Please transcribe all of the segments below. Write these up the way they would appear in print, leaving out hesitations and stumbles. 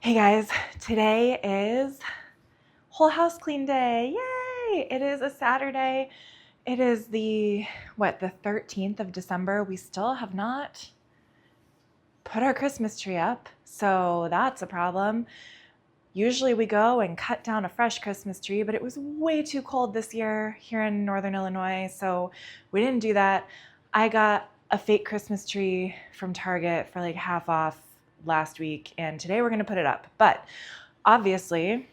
Hey guys, today is whole house clean day. Yay! It is a Saturday. It is the 13th of December. We still have not put our Christmas tree up, so that's a problem. Usually we go and cut down a fresh Christmas tree, but it was way too cold this year here in Northern Illinois, so we didn't do that. I got a fake Christmas tree from Target for like half off last week, and today we're gonna put it up. But obviously,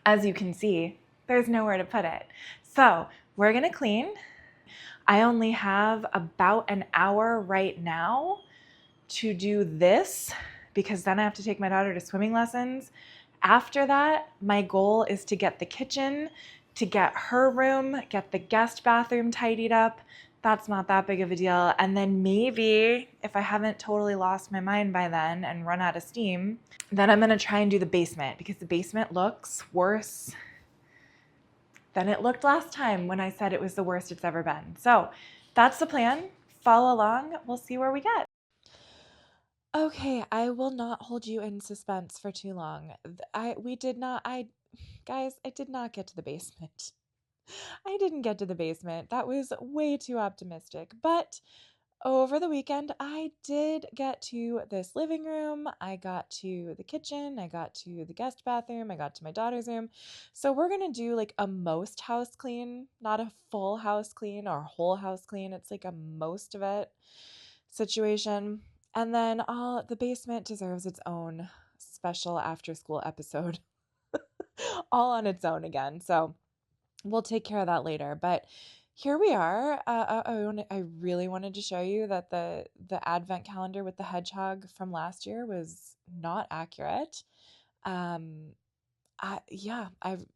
as you can see, there's nowhere to put it. So we're gonna clean. I only have about an hour right now to do this because then I have to take my daughter to swimming lessons. After that, my goal is to get the kitchen, to get her room, get the guest bathroom tidied up. That's not that big of a deal. And then maybe if I haven't totally lost my mind by then and run out of steam, then I'm gonna try and do the basement because the basement looks worse than it looked last time when I said it was the worst it's ever been. So that's the plan. Follow along. We'll see where we get. Okay, I will not hold you in suspense for too long. I did not get to the basement. I didn't get to the basement. That was way too optimistic. But over the weekend, I did get to this living room. I got to the kitchen. I got to the guest bathroom. I got to my daughter's room. So we're going to do like a most house clean, not a full house clean or whole house clean. It's like a most of it situation. And then the basement deserves its own special after school episode, all on its own again. So we'll take care of that later. But here we are. I really wanted to show you that the advent calendar with the hedgehog from last year was not accurate. Um,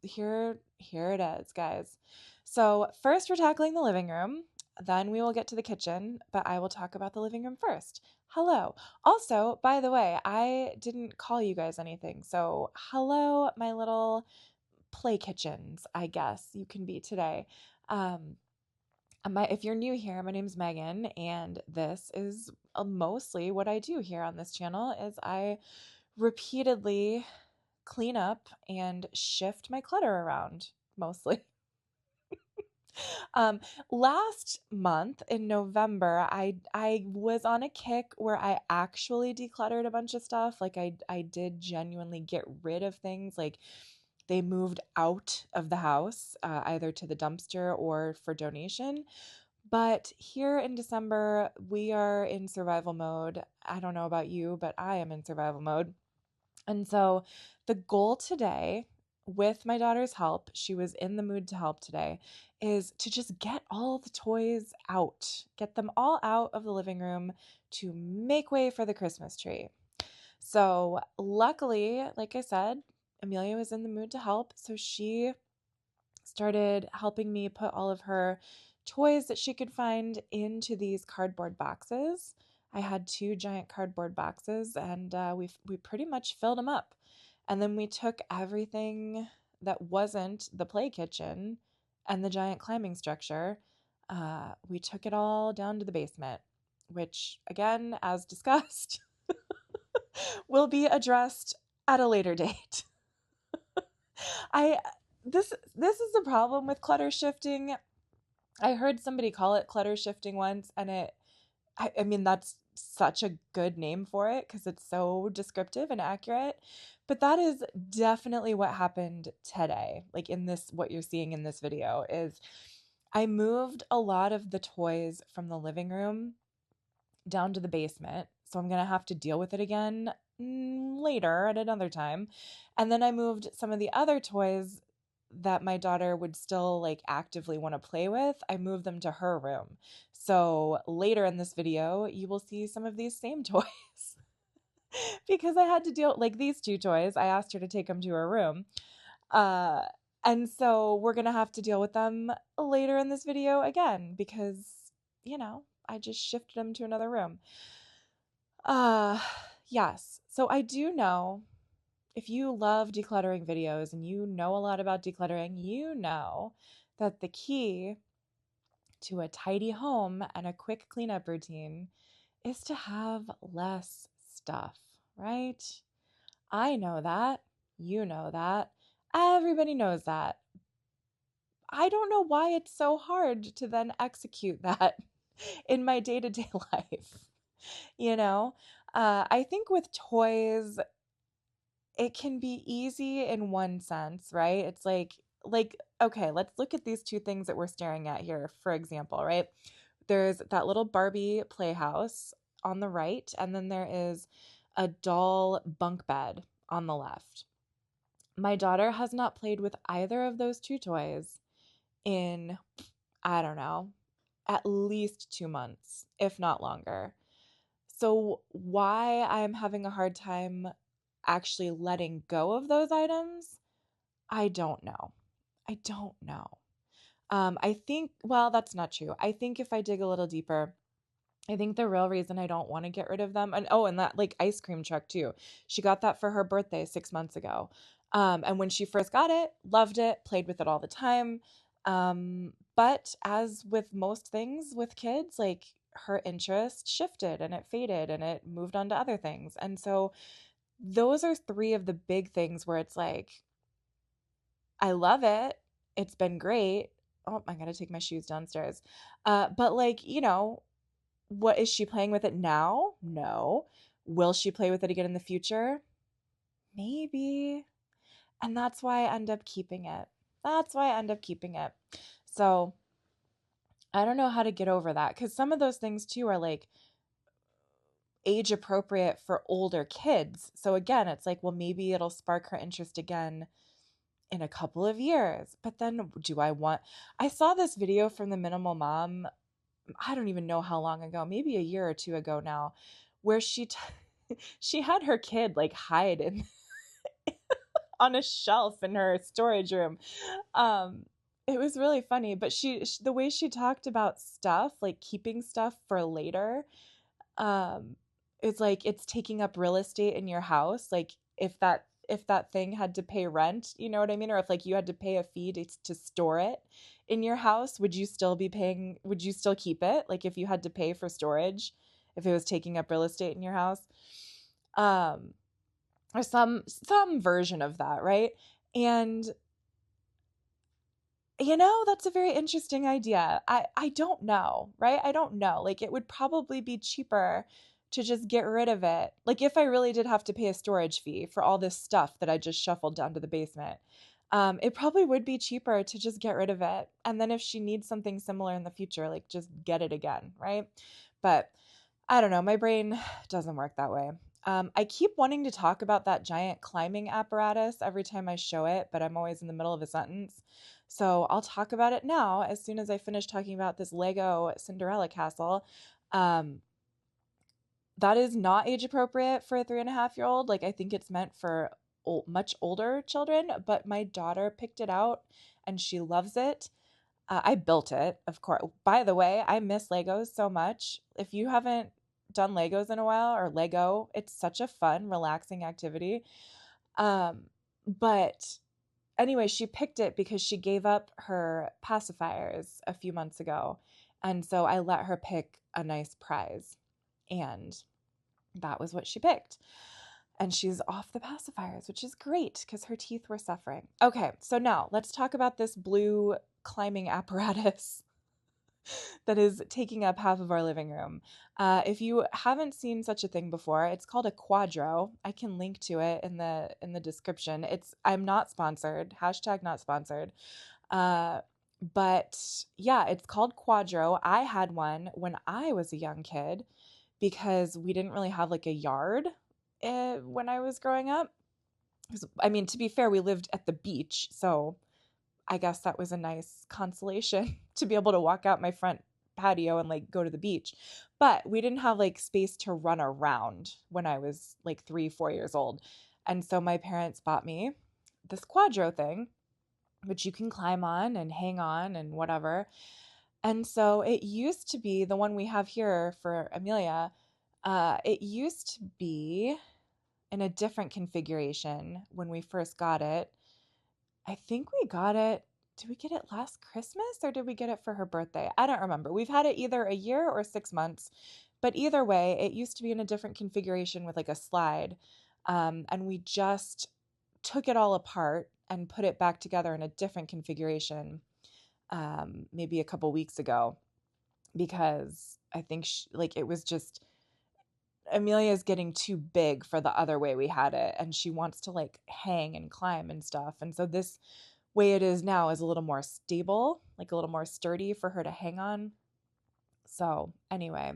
here it is, guys. So first we're tackling the living room. Then we will get to the kitchen, but I will talk about the living room first. Hello. Also, by the way, I didn't call you guys anything. So hello, my little play kitchens, I guess you can be today. Um, if you're new here, my name's Megan, and this is mostly what I do here on this channel is I repeatedly clean up and shift my clutter around, mostly. Um, Last month in November, I was on a kick where I actually decluttered a bunch of stuff. Like I did genuinely get rid of things. Like they moved out of the house, either to the dumpster or for donation. But here in December, we are in survival mode. I don't know about you, but I am in survival mode. And so the goal today, with my daughter's help, she was in the mood to help today, is to just get all the toys out, get them all out of the living room to make way for the Christmas tree. So, luckily, like I said, Amelia was in the mood to help. So she started helping me put all of her toys that she could find into these cardboard boxes. I had two giant cardboard boxes, and we pretty much filled them up. And then we took everything that wasn't the play kitchen and the giant climbing structure. We took it all down to the basement, which, again, as discussed, will be addressed at a later date. I this is the problem with clutter shifting. I heard somebody call it clutter shifting once, and I mean, that's such a good name for it because it's so descriptive and accurate. But that is definitely what happened today. Like in this, what you're seeing in this video is I moved a lot of the toys from the living room down to the basement. So I'm going to have to deal with it again later at another time. And then I moved some of the other toys that my daughter would still like actively want to play with. I moved them to her room. So later in this video, you will see some of these same toys because I had to deal like these two toys. I asked her to take them to her room. Uh and so we're going to have to deal with them later in this video again because I just shifted them to another room. Uh, yes. So I do know if you love decluttering videos and you know a lot about decluttering, you know that the key to a tidy home and a quick cleanup routine is to have less stuff, right? I know that. You know that. Everybody knows that. I don't know why it's so hard to then execute that in my day to day life. You know, I think with toys, it can be easy in one sense, right? It's like okay, let's look at these two things that we're staring at here, for example, right? There's that little Barbie playhouse on the right, and then there is a doll bunk bed on the left. My daughter has not played with either of those two toys in, I don't know, at least 2 months, if not longer. So, why I'm having a hard time actually letting go of those items, I don't know. I don't know. I think, well, that's not true. I think if I dig a little deeper, I think the real reason I don't want to get rid of them, and oh, and that like ice cream truck too. She got that for her birthday 6 months ago. And when she first got it, loved it, played with it all the time. But as with most things with kids, like her interest shifted and it faded and it moved on to other things. And so those are three of the big things where it's like, I love it. It's been great. Oh, I gotta take my shoes downstairs. But like, what is she playing with it now? No. Will she play with it again in the future? Maybe. And that's why I end up keeping it. That's why I end up keeping it. So I don't know how to get over that because some of those things too are like age appropriate for older kids. So again, it's like, well, maybe it'll spark her interest again in a couple of years. But then I saw this video from the Minimal Mom, I don't even know how long ago, maybe a year or two ago now, where she had her kid like hide in on a shelf in her storage room. Um, it was really funny, but the way she talked about stuff, like keeping stuff for later, um, it's like it's taking up real estate in your house. Like if that thing had to pay rent, you know what I mean? Or if like you had to pay a fee to store it in your house, would you still keep it? Like if you had to pay for storage, if it was taking up real estate in your house? Um, or some version of that, right? And that's a very interesting idea. I don't know, right? I don't know. Like it would probably be cheaper to just get rid of it. Like if I really did have to pay a storage fee for all this stuff that I just shuffled down to the basement, it probably would be cheaper to just get rid of it. And then if she needs something similar in the future, like just get it again, right? But I don't know. My brain doesn't work that way. I keep wanting to talk about that giant climbing apparatus every time I show it, but I'm always in the middle of a sentence. So I'll talk about it now as soon as I finish talking about this Lego Cinderella castle. Um, that is not age appropriate for a 3.5-year old. Like, I think it's meant for much older children, but my daughter picked it out and she loves it. I built it, of course. By the way, I miss Legos so much. If you haven't done Legos in a while or Lego, it's such a fun, relaxing activity. But anyway, she picked it because she gave up her pacifiers a few months ago. And so I let her pick a nice prize. And that was what she picked. And she's off the pacifiers, which is great because her teeth were suffering. Okay, so now let's talk about this blue climbing apparatus that is taking up half of our living room. If you haven't seen such a thing before, it's called a quadro. I can link to it in the description. I'm not sponsored. Hashtag not sponsored. But yeah, it's called quadro. I had one when I was a young kid because we didn't really have like a yard when I was growing up. I mean, to be fair, we lived at the beach, so I guess that was a nice consolation to be able to walk out my front patio and like go to the beach. But we didn't have like space to run around when I was like 3, 4 years old. And so my parents bought me this quadro thing, which you can climb on and whatever. And so it used to be the one we have here for Amelia. It used to be in a different configuration when we first got it. I think we got it. Did we get it last Christmas or did we get it for her birthday? I don't remember. We've had it either a year or 6 months, but either way, it used to be in a different configuration with like a slide. And we just took it all apart and put it back together in a different configuration maybe a couple weeks ago because I think like it was just Amelia's getting too big for the other way we had it, and she wants to like hang and climb and stuff. And so this way it is now is a little more stable, like a little more sturdy for her to hang on. So anyway,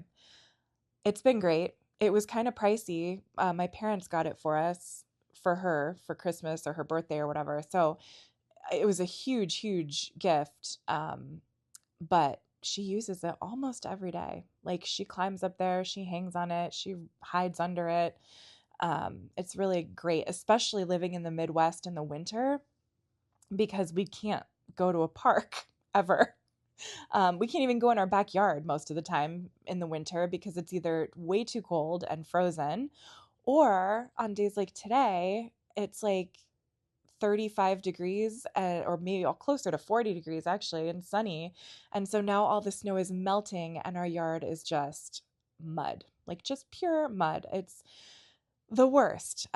it's been great. It was kind of pricey. My parents got it for us, for her, for Christmas or her birthday or whatever. So it was a huge, huge gift. But she uses it almost every day. Like she climbs up there, she hangs on it, she hides under it. It's really great, especially living in the Midwest in the winter because we can't go to a park ever. We can't even go in our backyard most of the time in the winter because it's either way too cold and frozen, or on days like today, it's like 35 degrees or maybe closer to 40 degrees actually and sunny. And so now all the snow is melting and our yard is just mud, like just pure mud. It's the worst,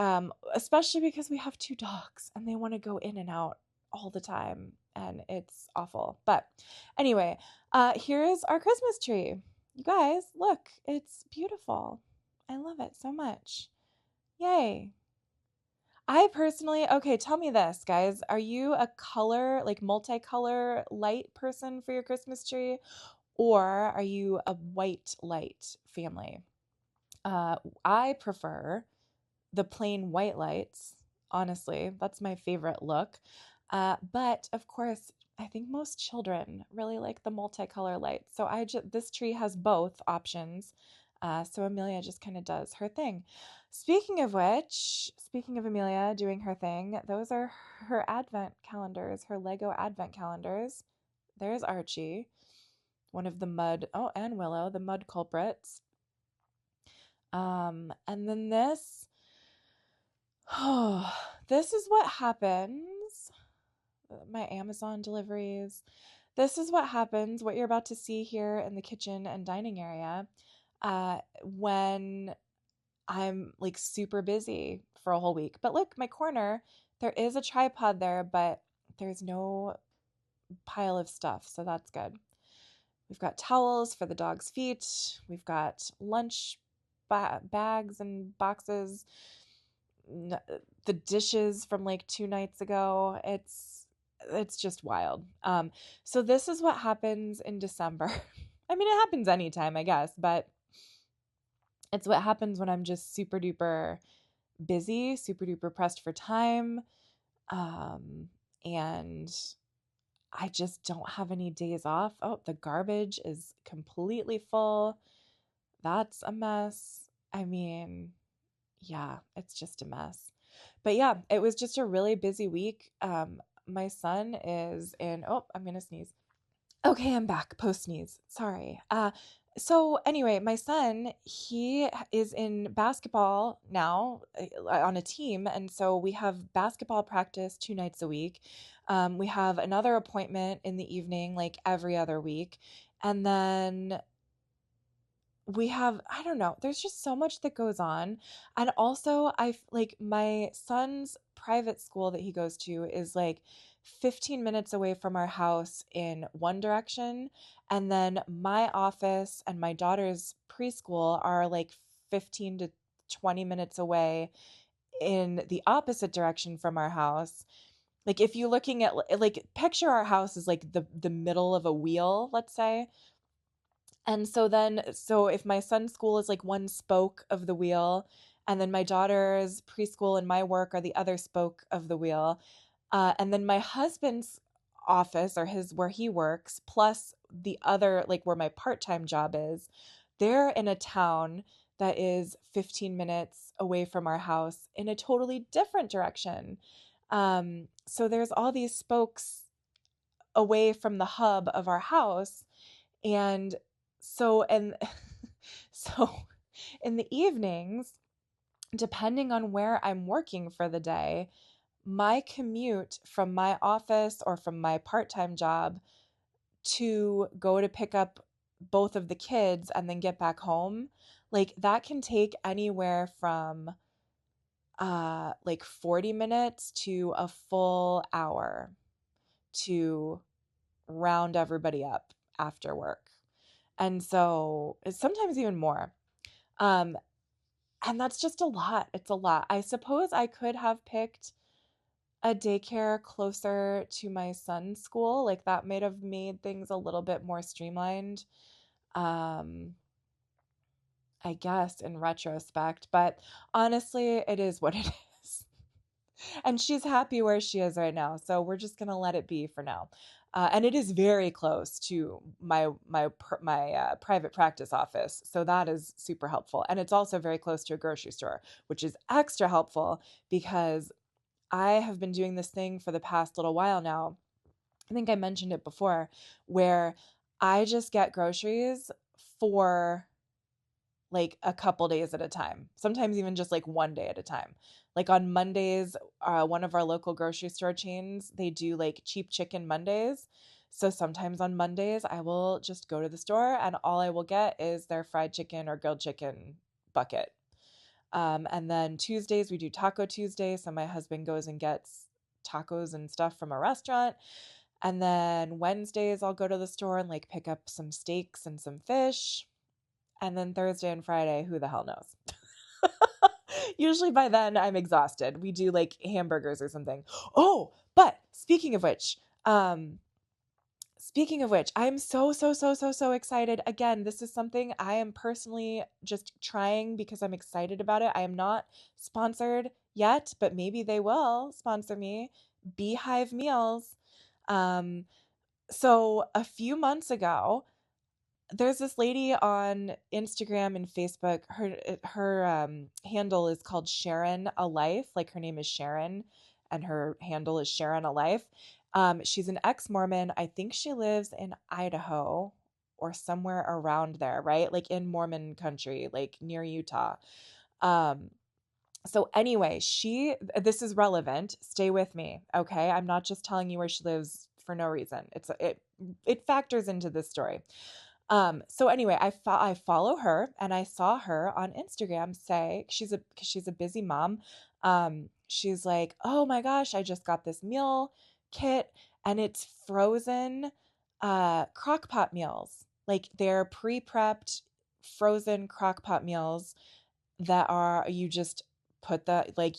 especially because we have two dogs and they want to go in and out all the time and it's awful. But anyway, here is our Christmas tree. You guys, look, it's beautiful. I love it so much. Yay. I personally, okay, tell me this, guys. Are you a color, like multicolor light person for your Christmas tree? Or are you a white light family? Uh, I prefer the plain white lights. Honestly, that's my favorite look. But of course, I think most children really like the multicolor lights. So this tree has both options. So Amelia just kind of does her thing. Speaking of which, speaking of Amelia doing her thing, those are her advent calendars, her Lego advent calendars. There's Archie, one of the mud, oh, and Willow, the mud culprits. And then oh, this is what happens. My Amazon deliveries. This is what happens, what you're about to see here in the kitchen and dining area, when I'm like super busy for a whole week. But look, my corner, there is a tripod there, but there's no pile of stuff, so that's good. We've got towels for the dog's feet. We've got lunch bags and boxes. The dishes from like 2 nights ago. It's just wild. So this is what happens in December. I mean, it happens anytime, I guess, but it's what happens when I'm just super duper busy, super duper pressed for time. And I just don't have any days off. Oh, the garbage is completely full. That's a mess. I mean, yeah, it's just a mess. But yeah, it was just a really busy week. My son is in, oh, I'm going to sneeze. Okay, I'm back post sneeze. Sorry. So anyway, my son, he is in basketball now on a team. And so we have basketball practice 2 nights a week. We have another appointment in the evening, like every other week. And then we have, I don't know, there's just so much that goes on. And also like my son's private school that he goes to is like 15 minutes away from our house in one direction, and then my office and my daughter's preschool are like 15 to 20 minutes away in the opposite direction from our house. Like if you're looking at, like, picture our house as like the middle of a wheel, let's say. And so if my son's school is like one spoke of the wheel, and then my daughter's preschool and my work are the other spoke of the wheel, and then my husband's office or his where he works, plus the other, like where my part-time job is, they're in a town that is 15 minutes away from our house in a totally different direction. So there's all these spokes away from the hub of our house. And and so in the evenings, depending on where I'm working for the day, my commute from my office or from my part-time job to go to pick up both of the kids and then get back home, like that can take anywhere from like 40 minutes to a full hour to round everybody up after work. And so it's sometimes even more. Um, and that's just a lot. It's a lot. I suppose I could have picked a daycare closer to my son's school. Like that might have made things a little bit more streamlined. Um, I guess in retrospect, but honestly, it is what it is. And she's happy where she is right now, so we're just gonna let it be for now. And it is very close to my private practice office, so that is super helpful. And it's also very close to a grocery store, which is extra helpful because I have been doing this thing for the past little while now. I think I mentioned it before, where I just get groceries for like a couple days at a time, sometimes even just like one day at a time. Like on Mondays, one of our local grocery store chains, they do like cheap chicken Mondays. So sometimes on Mondays, I will just go to the store and all I will get is their fried chicken or grilled chicken bucket. And then Tuesdays, we do Taco Tuesday. So my husband goes and gets tacos and stuff from a restaurant. And then Wednesdays, I'll go to the store and like pick up some steaks and some fish. And then Thursday and Friday, who the hell knows? Usually by then I'm exhausted. We do like hamburgers or something. Oh, but speaking of which, I'm so excited. Again, this is something I am personally just trying because I'm excited about it. I am not sponsored yet, but maybe they will sponsor me. Beehive Meals. Um, so a few months ago, there's this lady on Instagram and Facebook. Her handle is called Sharon a Life. Like her name is Sharon, and her handle is Sharon a Life. She's an ex-Mormon. I think she lives in Idaho or somewhere around there, right? Like in Mormon country, like near Utah. Um, so anyway, this is relevant. Stay with me, okay? I'm not just telling you where she lives for no reason. It factors into this story. So anyway, I follow her and I saw her on Instagram say she's a busy mom. She's like, "Oh my gosh, I just got this meal kit and it's frozen crock pot meals. Like they're pre-prepped frozen crock pot meals that are you just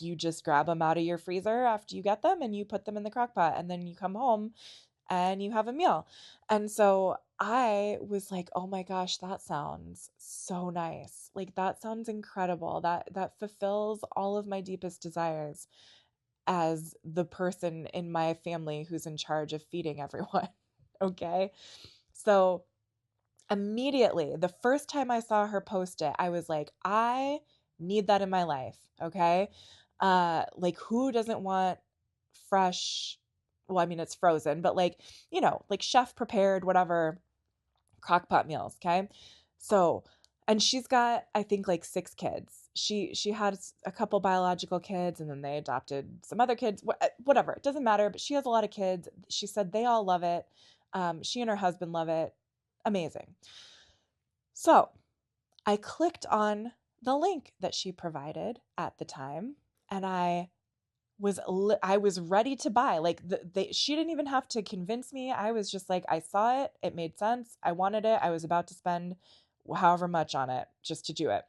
you just grab them out of your freezer after you get them and you put them in the crock pot and then you come home and you have a meal." And so I was like, "Oh my gosh, that sounds so nice. Like that sounds incredible. That fulfills all of my deepest desires as the person in my family who's in charge of feeding everyone." Okay? So immediately, the first time I saw her post it, I was like, "I need that in my life." Okay? Like who doesn't want fresh, well, I mean, it's frozen, but like, like chef prepared, whatever, crock pot meals. Okay. So, and she's got, I think, like 6 kids. She had a couple biological kids and then they adopted some other kids, whatever. It doesn't matter, but she has a lot of kids. She said they all love it. She and her husband love it. Amazing. So I clicked on the link that she provided at the time and I was ready to buy. Like she didn't even have to convince me. I was just like, I saw it, it made sense, I wanted it, I was about to spend however much on it just to do it.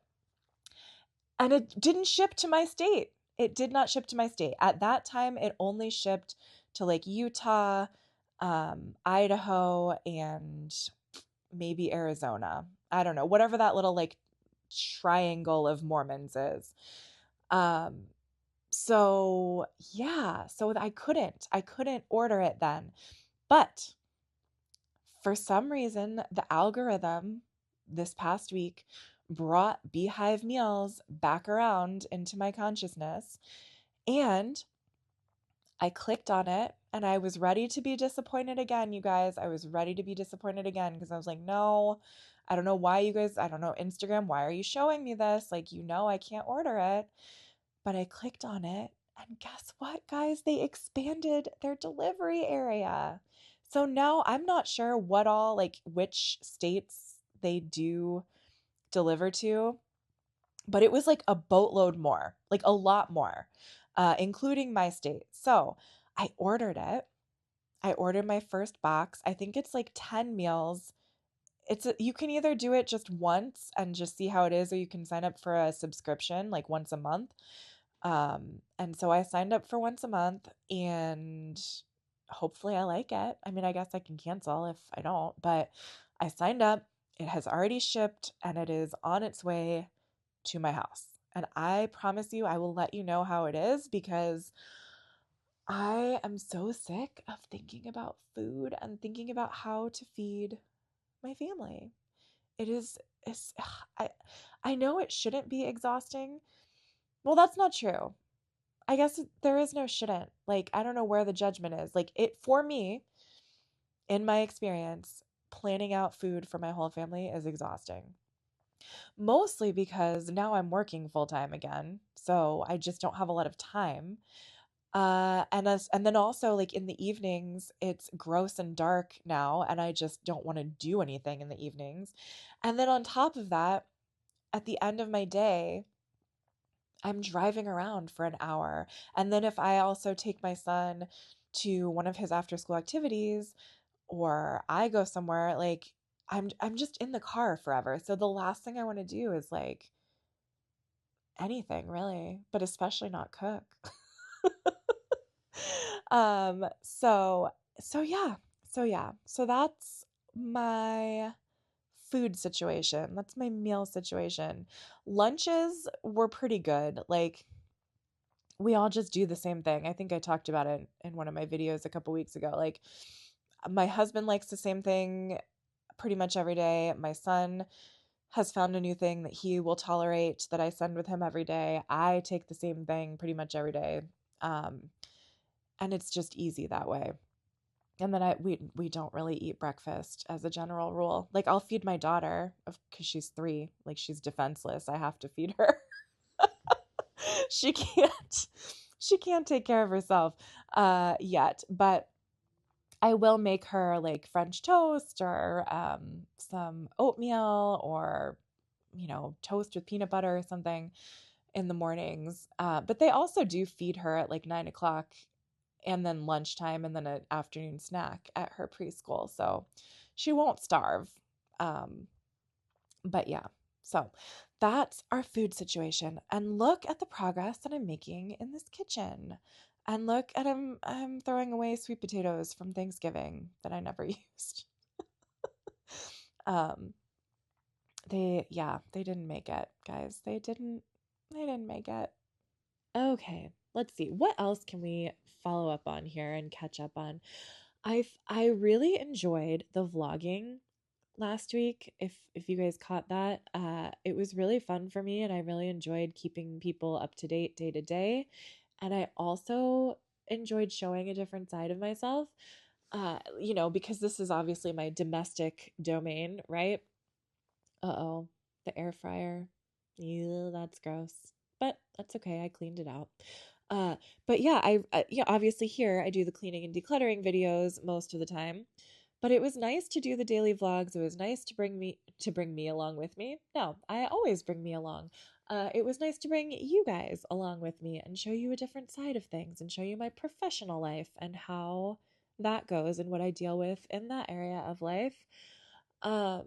And it didn't ship to my state. It did not ship to my state. At that time, it only shipped to like Utah, Idaho, and maybe Arizona. I don't know, whatever that little like triangle of Mormons is. Um, so yeah, so I couldn't order it then. But for some reason, the algorithm this past week brought Beehive Meals back around into my consciousness. And I clicked on it and I was ready to be disappointed again, you guys. I was ready to be disappointed again because I was like, no, I don't know why you guys, I don't know, Instagram, why are you showing me this? Like, I can't order it. But I clicked on it and guess what, guys? They expanded their delivery area. So now I'm not sure which states they do deliver to. but it was like a boatload more, like a lot more, including my state. So I ordered it. I ordered my first box. I think it's like 10 meals. You can either do it just once and just see how it is, or you can sign up for a subscription like once a month. And so I signed up for once a month, and hopefully I like it. I mean, I guess I can cancel if I don't, but I signed up. It has already shipped and it is on its way to my house. And I promise you, I will let you know how it is, because I am so sick of thinking about food and thinking about how to feed my family. It is, it's, I, I know it shouldn't be exhausting. Well, that's not true. I guess there is no shouldn't. Like, I don't know where the judgment is. Like, for me, in my experience, planning out food for my whole family is exhausting. Mostly because now I'm working full time again. So I just don't have a lot of time. And then also, like, in the evenings, it's gross and dark now, and I just don't want to do anything in the evenings. And then on top of that, at the end of my day, I'm driving around for an hour. And then if I also take my son to one of his after school activities, or I go somewhere, like, I'm just in the car forever. So the last thing I want to do is like anything really, but especially not cook. um so so yeah. So that's my food situation. That's my meal situation. Lunches were pretty good. Like, we all just do the same thing. I think I talked about it in one of my videos a couple weeks ago. Like, my husband likes the same thing pretty much every day. My son has found a new thing that he will tolerate that I send with him every day. I take the same thing pretty much every day. Um, and it's just easy that way. And then we don't really eat breakfast as a general rule. Like, I'll feed my daughter because she's 3. Like, she's defenseless. I have to feed her. she can't she can't take care of herself yet, but I will make her like French toast, or some oatmeal, or toast with peanut butter or something in the mornings. But they also do feed her at like 9 o'clock, and then lunchtime, and then an afternoon snack at her preschool, so she won't starve. Um, but yeah, so that's our food situation. And look at the progress that I'm making in this kitchen. And look at I'm throwing away sweet potatoes from Thanksgiving that I never used. Um, they didn't make it, guys. They didn't make it. Okay, let's see. What else can we follow up on here and catch up on? I really enjoyed the vlogging last week. If you guys caught that, it was really fun for me, and I really enjoyed keeping people up to date day to day. And I also enjoyed showing a different side of myself. Because this is obviously my domestic domain, right? Uh-oh, the air fryer. Ew, that's gross. But that's okay. I cleaned it out. Uh, but yeah, obviously here I do the cleaning and decluttering videos most of the time. But it was nice to do the daily vlogs. It was nice to bring me along with me. No, I always bring me along. It was nice to bring you guys along with me and show you a different side of things, and show you my professional life and how that goes and what I deal with in that area of life. Um,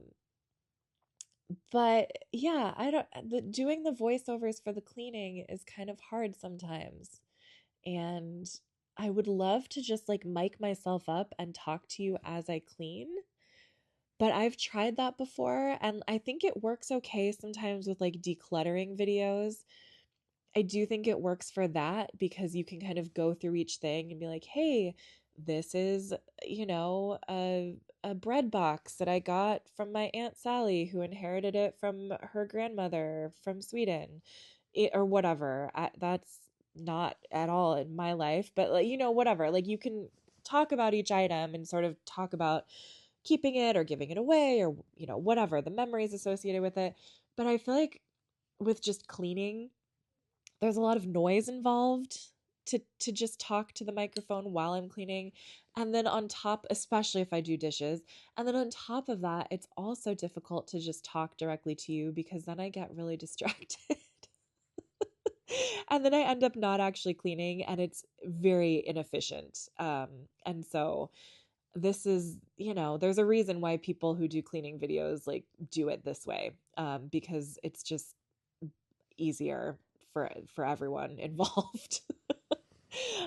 but yeah, I don't doing the voiceovers for the cleaning is kind of hard sometimes. And I would love to just like mic myself up and talk to you as I clean. But I've tried that before, and I think it works okay sometimes with like decluttering videos. I do think it works for that, because you can kind of go through each thing and be like, "Hey, this is, a bread box that I got from my Aunt Sally, who inherited it from her grandmother from Sweden," or whatever. That's not at all in my life, but like, whatever. Like, you can talk about each item and sort of talk about keeping it or giving it away, or whatever the memories associated with it. But I feel like with just cleaning, there's a lot of noise involved. to just talk to the microphone while I'm cleaning. And then on top, especially if I do dishes, and then on top of that, it's also difficult to just talk directly to you because then I get really distracted. And then I end up not actually cleaning and it's very inefficient. And so this is, there's a reason why people who do cleaning videos like do it this way, because it's just easier for everyone involved.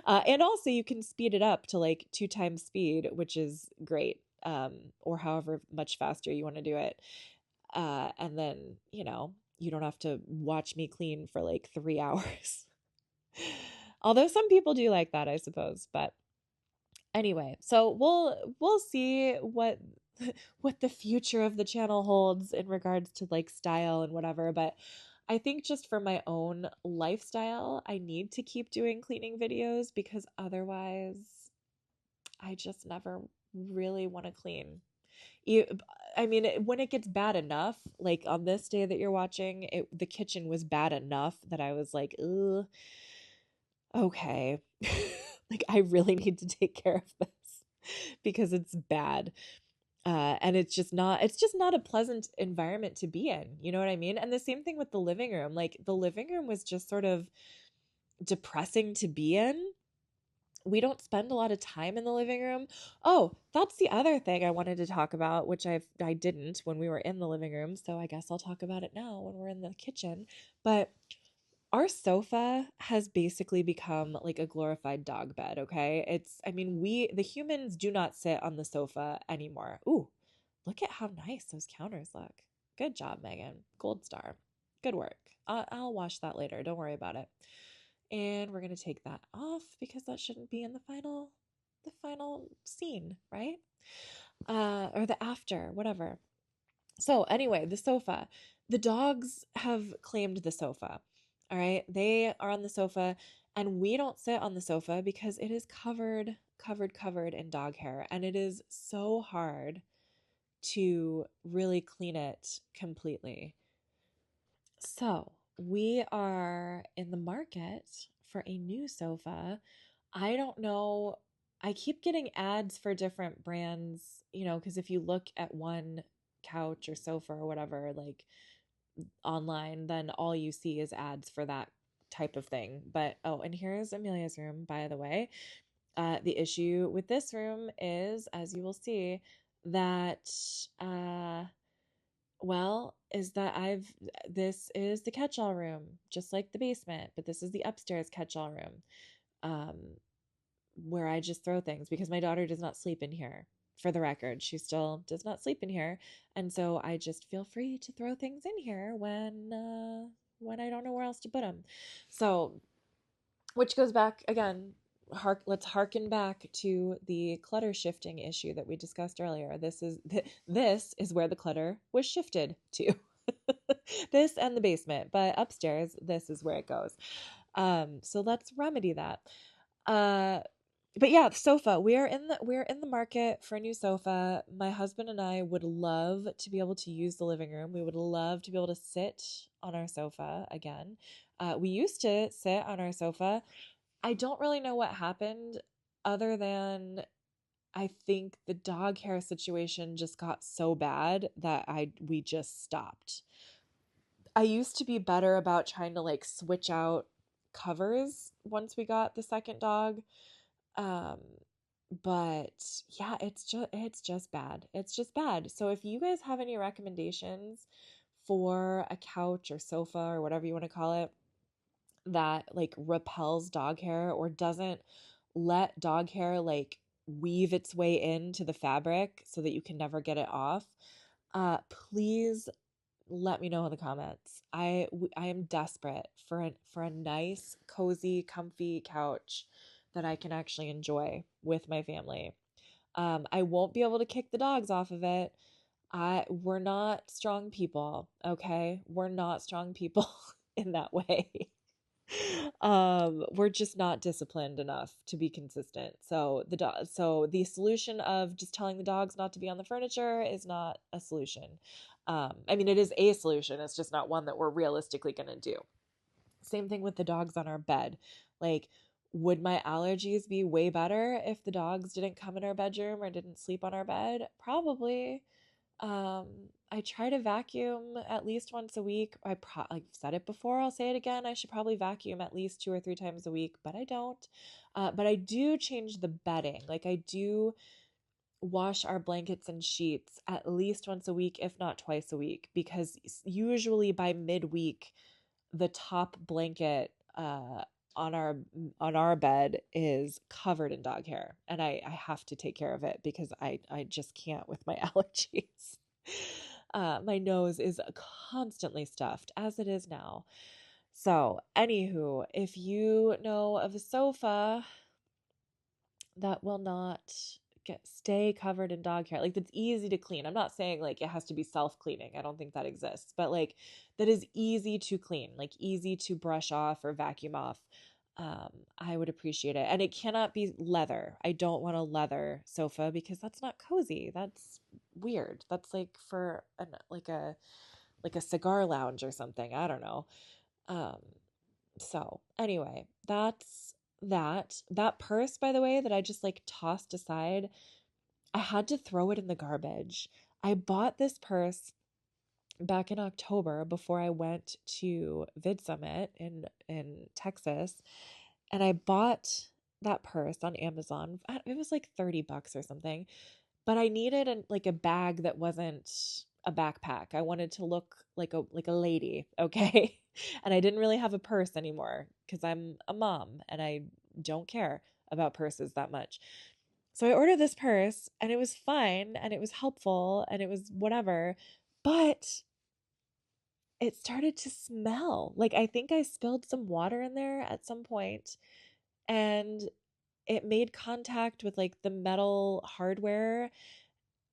And also you can speed it up to like 2 times speed, which is great. Or however much faster you want to do it. And then, you don't have to watch me clean for like 3 hours. Although some people do like that, I suppose. But anyway, so we'll see what the future of the channel holds in regards to like style and whatever. But I think just for my own lifestyle, I need to keep doing cleaning videos because otherwise I just never really want to clean. You, I mean, when it gets bad enough, like on this day that you're watching, the kitchen was bad enough that I was like, ugh, okay, like I really need to take care of this because it's bad. And it's just not a pleasant environment to be in. You know what I mean? And the same thing with the living room. Like the living room was just sort of depressing to be in. We don't spend a lot of time in the living room. Oh, that's the other thing I wanted to talk about, which I didn't when we were in the living room. So I guess I'll talk about it now when we're in the kitchen. But our sofa has basically become like a glorified dog bed, okay? I mean, the humans do not sit on the sofa anymore. Ooh, look at how nice those counters look. Good job, Megan. Gold star. Good work. I'll wash that later. Don't worry about it. And we're going to take that off because that shouldn't be in the final scene, right? Or the after, whatever. So anyway, the sofa. The dogs have claimed the sofa. All right. They are on the sofa and we don't sit on the sofa because it is covered in dog hair. And it is so hard to really clean it completely. So we are in the market for a new sofa. I don't know. I keep getting ads for different brands, because if you look at one couch or sofa or whatever, like online, then all you see is ads for that type of thing. But oh, and here's Amelia's room, by the way. The issue with this room is, as you will see, that is that this is the catch-all room, just like the basement, but this is the upstairs catch-all room, um, where I just throw things because my daughter does not sleep in here. For the record, she still does not sleep in here, and so I just feel free to throw things in here when I don't know where else to put them. So, which goes back again. Let's harken back to the clutter shifting issue that we discussed earlier. This is where the clutter was shifted to. This and the basement, but upstairs, this is where it goes. So let's remedy that. Uh, but yeah, the sofa. We're in the market for a new sofa. My husband and I would love to be able to use the living room. We would love to be able to sit on our sofa again. We used to sit on our sofa. I don't really know what happened other than I think the dog hair situation just got so bad that we just stopped. I used to be better about trying to like switch out covers once we got the second dog. Um, but yeah, it's just bad. It's just bad. So if you guys have any recommendations for a couch or sofa or whatever you want to call it that like repels dog hair or doesn't let dog hair like weave its way into the fabric so that you can never get it off, please let me know in the comments. I am desperate for a nice, cozy, comfy couch that I can actually enjoy with my family. I won't be able to kick the dogs off of it. We're not strong people, okay? We're not strong people in that way. We're just not disciplined enough to be consistent. So the solution of just telling the dogs not to be on the furniture is not a solution. I mean, it is a solution. It's just not one that we're realistically going to do. Same thing with the dogs on our bed. Like Would my allergies be way better if the dogs didn't come in our bedroom or didn't sleep on our bed? Probably. Um, I try to vacuum at least once a week. I've said it before, I'll say it again. I should probably vacuum at least 2 or 3 times a week, but I don't. But I do change the bedding. Like I do wash our blankets and sheets at least once a week, if not twice a week, because usually by midweek, the top blanket on our bed is covered in dog hair, and I have to take care of it because I just can't with my allergies. My nose is constantly stuffed as it is now. So, anywho, if you know of a sofa that will not stay covered in dog hair, like that's easy to clean. I'm not saying like it has to be self-cleaning. I don't think that exists, but like that is easy to clean, like easy to brush off or vacuum off. I would appreciate it. And it cannot be leather. I don't want a leather sofa because that's not cozy. That's weird. That's like for like a cigar lounge or something. I don't know. Um, so anyway, that's that purse, by the way, that I just like tossed aside. I had to throw it in the garbage. I bought this purse back in October before I went to Vid Summit in Texas, and I bought that purse on Amazon. It was like $30 or something, but I needed like a bag that wasn't a backpack. I wanted to look like a lady, okay? And I didn't really have a purse anymore because I'm a mom and I don't care about purses that much. So I ordered this purse and it was fine and it was helpful and it was whatever, but it started to smell. Like I think I spilled some water in there at some point and it made contact with like the metal hardware,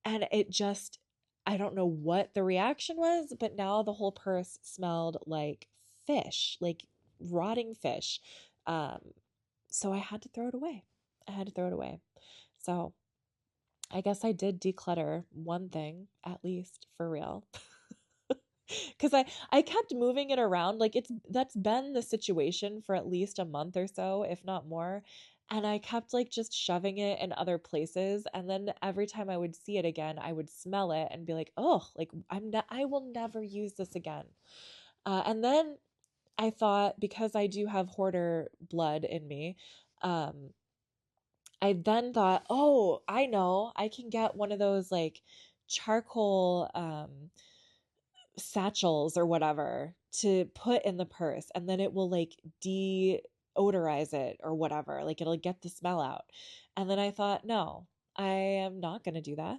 and it just, I don't know what the reaction was, but now the whole purse smelled like fish, like rotting fish. Um, so I had to throw it away. I had to throw it away. So I guess I did declutter one thing at least for real. Because I kept moving it around. Like that's been the situation for at least a month or so, if not more. And I kept like just shoving it in other places. And then every time I would see it again, I would smell it and be like, oh, like I will never use this again. And then I thought, because I do have hoarder blood in me, um, I then thought, oh, I know, I can get one of those like charcoal satchels or whatever to put in the purse, and then it will like deodorize it or whatever, like it'll get the smell out. And then I thought, no, I am not going to do that.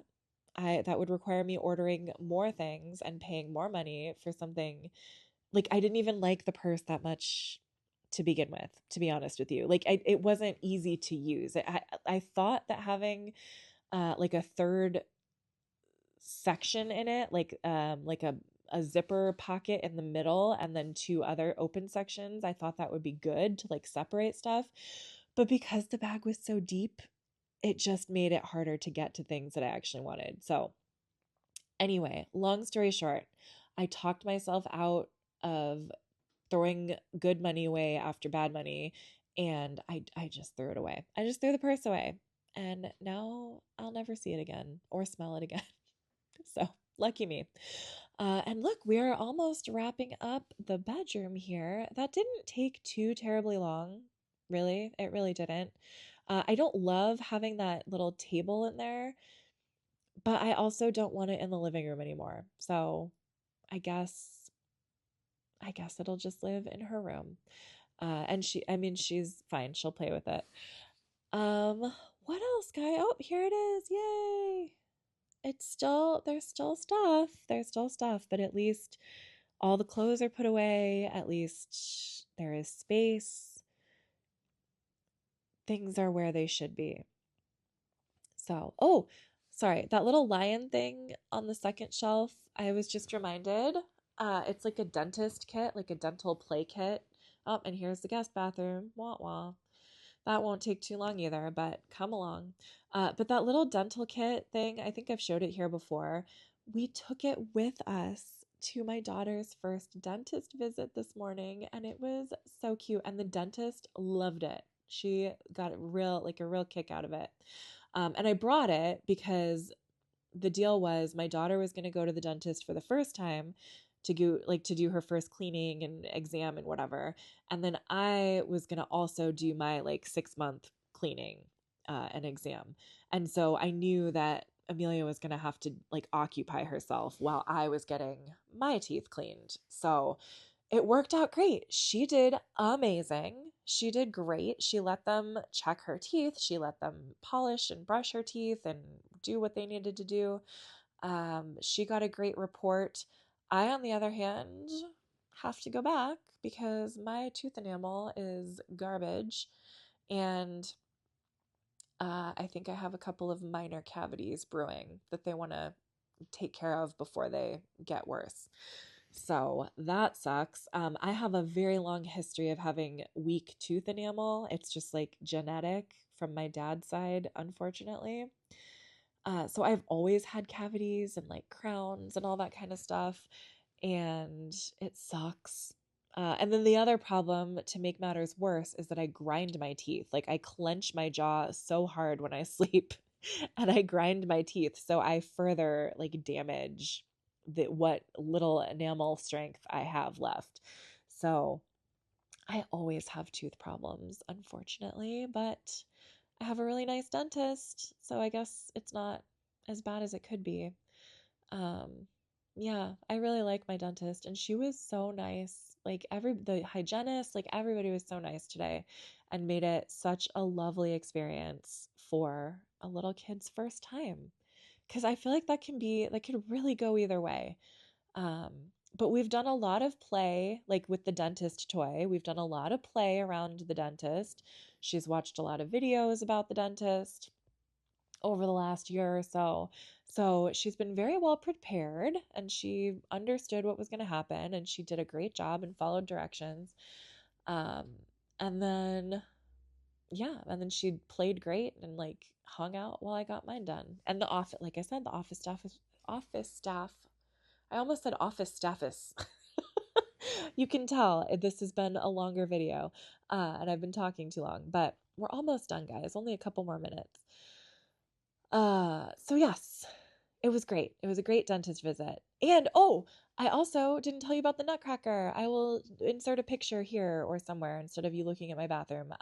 I That would require me ordering more things and paying more money for something. Like I didn't even like the purse that much to begin with, to be honest with you. Like it wasn't easy to use. I thought that having like a third section in it, like a zipper pocket in the middle and then two other open sections, I thought that would be good to like separate stuff. But because the bag was so deep, it just made it harder to get to things that I actually wanted. So anyway, long story short, I talked myself out of throwing good money away after bad money, and I just threw it away. I just threw the purse away. And now I'll never see it again or smell it again. So lucky me. And look, we're almost wrapping up the bedroom here. That didn't take too terribly long, really. It really didn't. I don't love having that little table in there, but I also don't want it in the living room anymore. So I guess it'll just live in her room. And I mean, she's fine. She'll play with it. Um, what else, guy? Oh, here it is. Yay. There's still stuff. There's still stuff, but at least all the clothes are put away. At least there is space. Things are where they should be. So, oh, sorry, that little lion thing on the second shelf, I was just reminded. It's like a dentist kit, like a dental play kit. Oh, and here's the guest bathroom. Wah wah. That won't take too long either, but come along. But that little dental kit thing, I think I've showed it here before. We took it with us to my daughter's first dentist visit this morning, and it was so cute. And the dentist loved it. She got a real kick out of it. And I brought it because the deal was my daughter was going to go to the dentist for the first time to go to do her first cleaning and exam and whatever, and then I was going to also do my 6 month cleaning and exam. And so I knew that Amelia was going to have to occupy herself while I was getting my teeth cleaned. So it worked out great. She did amazing. She did great. She let them check her teeth. She let them polish and brush her teeth and do what they needed to do. She got a great report. I, on the other hand, have to go back because my tooth enamel is garbage. And I think I have a couple of minor cavities brewing that they want to take care of before they get worse. So that sucks. I have a very long history of having weak tooth enamel. It's just genetic from my dad's side, unfortunately. So I've always had cavities and crowns and all that kind of stuff, and it sucks. And then the other problem, to make matters worse, is that I grind my teeth. I clench my jaw so hard when I sleep, and I grind my teeth, so I further damage what little enamel strength I have left. So I always have tooth problems, unfortunately, but I have a really nice dentist, so I guess it's not as bad as it could be. Um, yeah, I really like my dentist, and she was so nice. The hygienist, everybody was so nice today and made it such a lovely experience for a little kid's first time. Because I feel like that could really go either way. Um, but we've done a lot of play, with the dentist toy. We've done a lot of play around the dentist. She's watched a lot of videos about the dentist over the last year or so. So she's been very well prepared and she understood what was going to happen and she did a great job and followed directions. Um, and then, yeah, and then she played great and hung out while I got mine done. And the office, like I said, the office staff. I almost said office staffus. You can tell this has been a longer video and I've been talking too long, but we're almost done, guys. Only a couple more minutes. So yes, it was great. It was a great dentist visit. And oh, I also didn't tell you about the Nutcracker. I will insert a picture here or somewhere instead of you looking at my bathroom.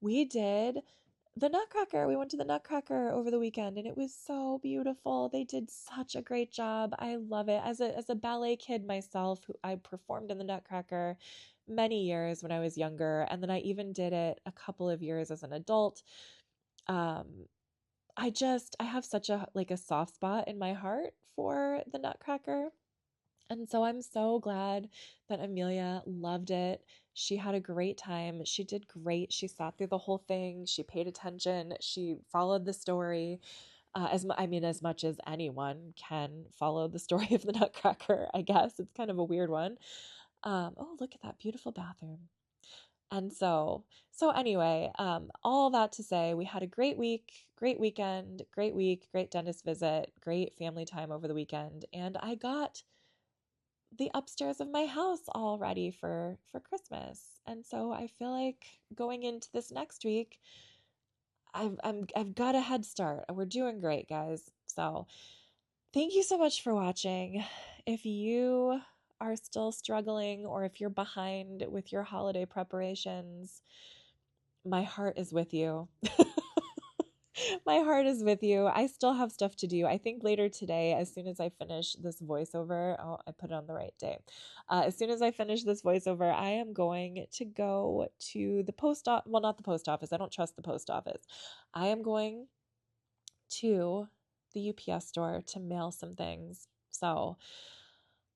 We did the Nutcracker. We went to the Nutcracker over the weekend and it was so beautiful. They did such a great job. I love it. As a ballet kid myself, who I performed in the Nutcracker many years when I was younger, and then I even did it a couple of years as an adult. Um, I have such a soft spot in my heart for the Nutcracker. And so I'm so glad that Amelia loved it. She had a great time. She did great. She sat through the whole thing. She paid attention. She followed the story. As much as anyone can follow the story of the Nutcracker, I guess. It's kind of a weird one. Oh, look at that beautiful bathroom. And so anyway, all that to say, we had a great week, great weekend, great week, great dentist visit, great family time over the weekend, and I got the upstairs of my house all ready for Christmas. And so I feel like going into this next week, I've got a head start. We're doing great, guys. So thank you so much for watching. If you are still struggling or if you're behind with your holiday preparations, my heart is with you. My heart is with you. I still have stuff to do. I think later today, as soon as I finish this voiceover, oh, I put it on the right day. As soon as I finish this voiceover, I am going to go to the post office. Well, not the post office. I don't trust the post office. I am going to the UPS store to mail some things. So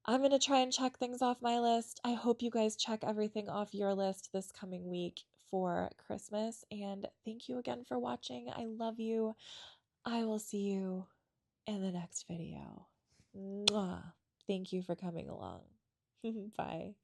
I'm going to try and check things off my list. I hope you guys check everything off your list this coming week for Christmas. And thank you again for watching. I love you. I will see you in the next video. Mwah. Thank you for coming along. Bye.